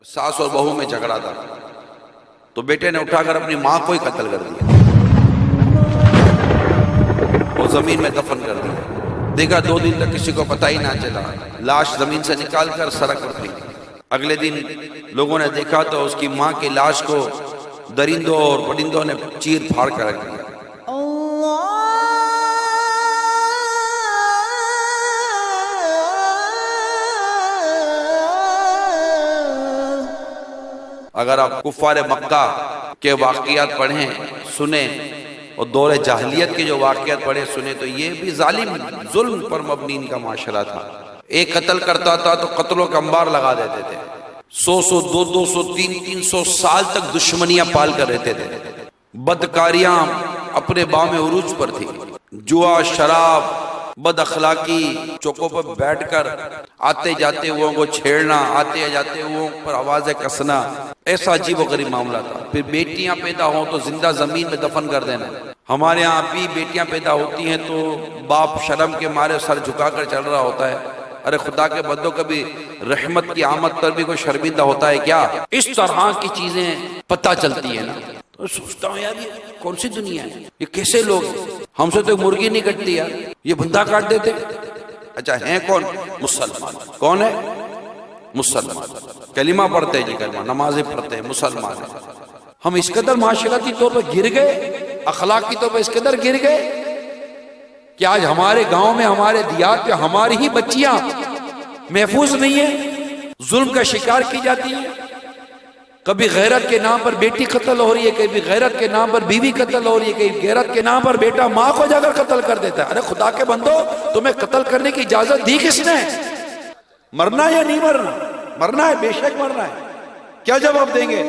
ساس اور بہو میں جھگڑا تھا تو بیٹے نے اٹھا کر اپنی ماں کو ہی قتل کر دیا اور زمین میں دفن کر دیا۔ دیکھا 2 دن تک کسی کو پتہ ہی نہ چلا، لاش زمین سے نکال کر سڑک پر پھینک دی۔ اگلے دن لوگوں نے دیکھا تو اس کی ماں کی لاش کو درندوں اور پرندوں نے چیر پھاڑ کر رکھ دیا۔ اگر آپ کفار مکہ کے واقعات پڑھیں سنیں اور دور جاہلیت کے جو واقعات پڑھیں سنیں تو یہ بھی ظالم ظلم پر مبنی ان کا معاشرہ تھا۔ ایک قتل کرتا تھا تو قتلوں کا انبار لگا دیتے تھے، 100 200 300 سال تک دشمنیاں پال کر رہتے تھے۔ بدکاریاں اپنے بام عروج پر تھی، جوا، شراب، بد اخلاقی، چوکوں پر بیٹھ کر آتے جاتے ہوں کو چھیڑنا، آتے جاتے ہوں پر آوازیں کسنا، ایسا عجیب و غریب معاملہ تھا۔ پھر بیٹیاں پیدا ہوں تو زندہ زمین میں دفن کر دینا۔ ہمارے ہاں بھی بیٹیاں پیدا ہوتی ہیں تو باپ شرم کے مارے سر جھکا کر چل رہا ہوتا ہے، ارے خدا کے بندوں، کبھی رحمت کی آمد پر بھی کوئی شرمندہ ہوتا ہے کیا؟ اس طرح کی چیزیں پتہ چلتی ہیں نا تو سوچتا ہوں یار یہ کون سی دنیا ہے، یہ کیسے لوگ ہیں؟ ہم سے تو مرغی نہیں کٹتی یار، یہ بندہ کاٹ دیتے۔ اچھا ہیں کون؟ مسلمان۔ کون ہے؟ مسلمان۔ کلمہ پڑھتے ہیں جی، کلمہ نمازیں پڑھتے ہیں، مسلمان ہیں۔ ہم اس قدر معاشرتی طور پر گر گئے، اخلاقی طور پر اس قدر گر گئے کہ آج ہمارے گاؤں میں، ہمارے دیہات میں ہماری ہی بچیاں محفوظ نہیں ہیں، ظلم کا شکار کی جاتی ہیں۔ کبھی غیرت کے نام پر بیٹی قتل ہو رہی ہے، کبھی غیرت کے نام پر بیوی قتل ہو رہی ہے، کبھی غیرت کے نام پر بیٹا ماں کو جا کر قتل کر دیتا ہے۔ ارے خدا کے بندو، تمہیں قتل کرنے کی اجازت دی کس نے؟ مرنا یا نہیں مرنا؟ مرنا ہے، بے شک مرنا ہے۔ کیا جواب دیں گے؟